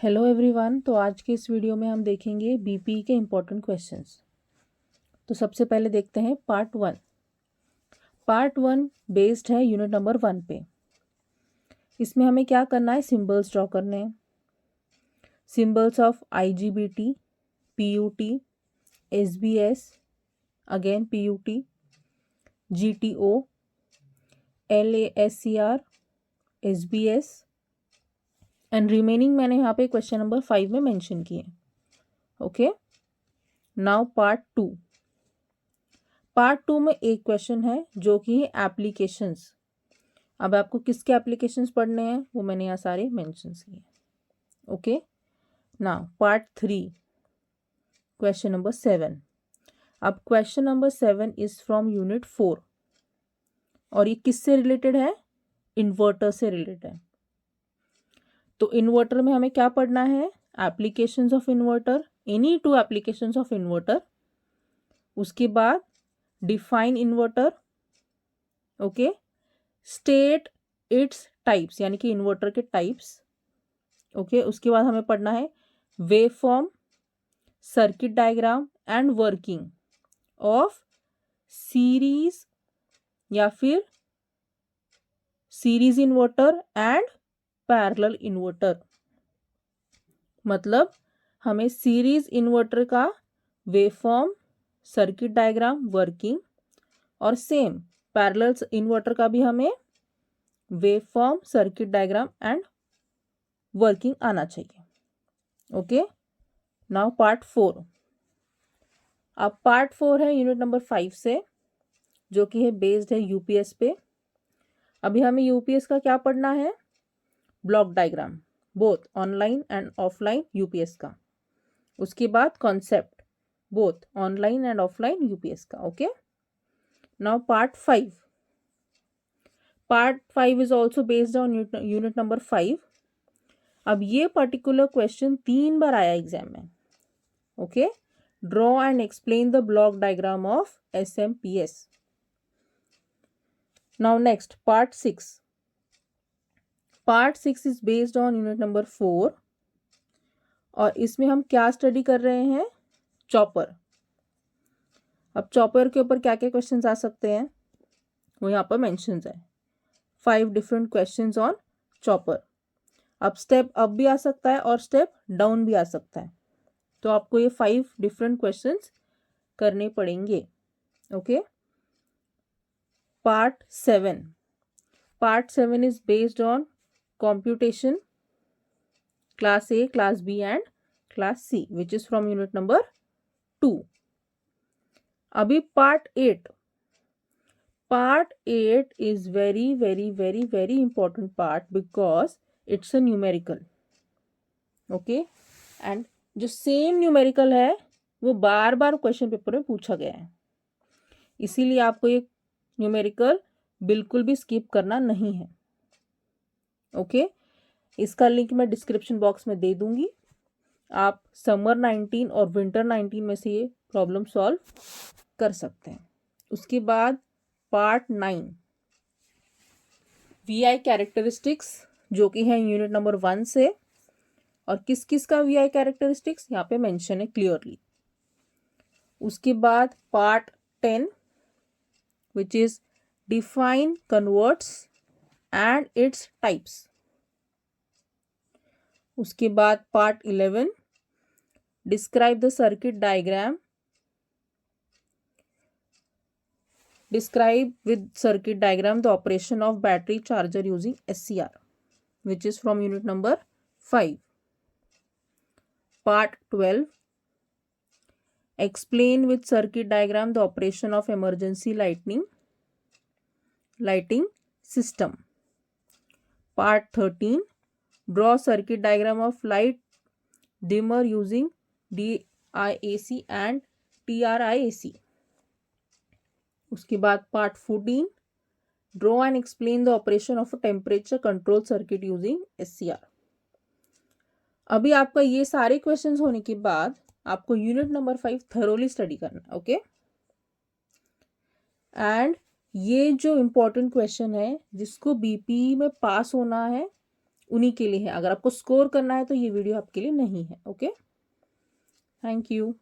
Hello everyone. तो आज के इस वीडियो में हम देखेंगे बीपी के इम्पोर्टेंट क्वेश्चंस। तो सबसे पहले देखते हैं part one. Part one based है यूनिट नंबर 1 पे। इसमें हमें क्या करना है, सिंबल्स ड्रॉ करने हैं। Symbols of IGBT, PUT, SBS, again PUT, GTO, LASCR, SBS and remaining मैंने यहाँ पे क्वेश्चन नंबर 5 में मेंशन किए। Okay, now part two. Part two में एक क्वेश्चन है जो कि है एप्लीकेशंस। अब आपको किसके एप्लीकेशंस पढ़ने हैं वो मैंने यहाँ सारे मेंशन किए। Okay, now part three, question number 7। अब question number 7 is from unit 4 और ये किससे रिलेटेड है, इन्वर्टर से रिलेटेड है। तो इन्वर्टर में हमें क्या पढ़ना है, applications of inverter, any two applications of inverter. उसके बाद define inverter, okay, state its types यानी कि इन्वर्टर के टाइप्स। ओके, उसके बाद हमें पढ़ना है wave form, circuit diagram and working of series या फिर series inverter and parallel inverter. मतलब हमें सीरीज इन्वर्टर का wave form, circuit diagram, working और सेम पैरेलल इन्वर्टर का भी हमें wave form, circuit diagram and working आना चाहिए। Okay, now part 4। अब पार्ट 4 है यूनिट नंबर 5 से, जो कि है बेस्ड है यूपीएस पे। अभी हमें यूपीएस का क्या पढ़ना है, block diagram, both online and offline UPS का। उसके बाद concept, both online and offline UPS का। Okay, now part 5। Part 5 is also based on unit number 5। अब ये पर्टिकुलर क्वेश्चन 3 बार आया एग्जाम में। Okay, draw and explain the block diagram of SMPS. Now next part 6। Part 6 is based on unit number 4 और इसमें हम क्या study कर रहे हैं, चॉपर। अब चॉपर के ऊपर क्या क्या क्वेश्चंस आ सकते हैं वो यहाँ पर मेंशन्स है। 5 डिफरेंट क्वेश्चंस ऑन चॉपर। अब स्टेप अप भी आ सकता है और स्टेप डाउन भी आ सकता है, तो आपको ये 5 डिफरेंट क्वेश्चंस करने पड़ेंगे। Okay, part 7। Part 7 is based on computation, class A, class B and class C, which is from unit number 2. अभी part 8। Part 8 is very very very very important part because it's a numerical. Okay, and जो same numerical है वो बार बार question paper में पूछा गया है, इसीलिए आपको ये न्यूमेरिकल बिल्कुल भी स्किप करना नहीं है। ओके, इसका लिंक मैं डिस्क्रिप्शन बॉक्स में दे दूंगी। आप समर 19 और विंटर 19 में से ये प्रॉब्लम सॉल्व कर सकते हैं। उसके बाद पार्ट 9, वीआई कैरेक्टरिस्टिक्स, जो कि है यूनिट नंबर 1 से। और किस किस का वीआई कैरेक्टरिस्टिक्स यहाँ पे मेंशन है क्लियरली। उसके बाद part 10 which is define converts and its types. उसके बाद part 11, describe the circuit diagram, describe with circuit diagram the operation of battery charger using SCR, which is from unit number 5. Part 12, explain with circuit diagram the operation of emergency lighting system. Part 13, draw circuit diagram of light dimmer using DIAC and TRIAC. उसके बाद part 14, draw and explain the operation of a temperature control circuit using SCR। अभी आपका ये सारे questions होने के बाद आपको यूनिट नंबर 5 थरोली स्टडी करना है। ओके, एंड ये जो इम्पोर्टेंट क्वेश्चन है जिसको बीपी में पास होना है उन्हीं के लिए है। अगर आपको स्कोर करना है तो ये वीडियो आपके लिए नहीं है। Okay, thank you.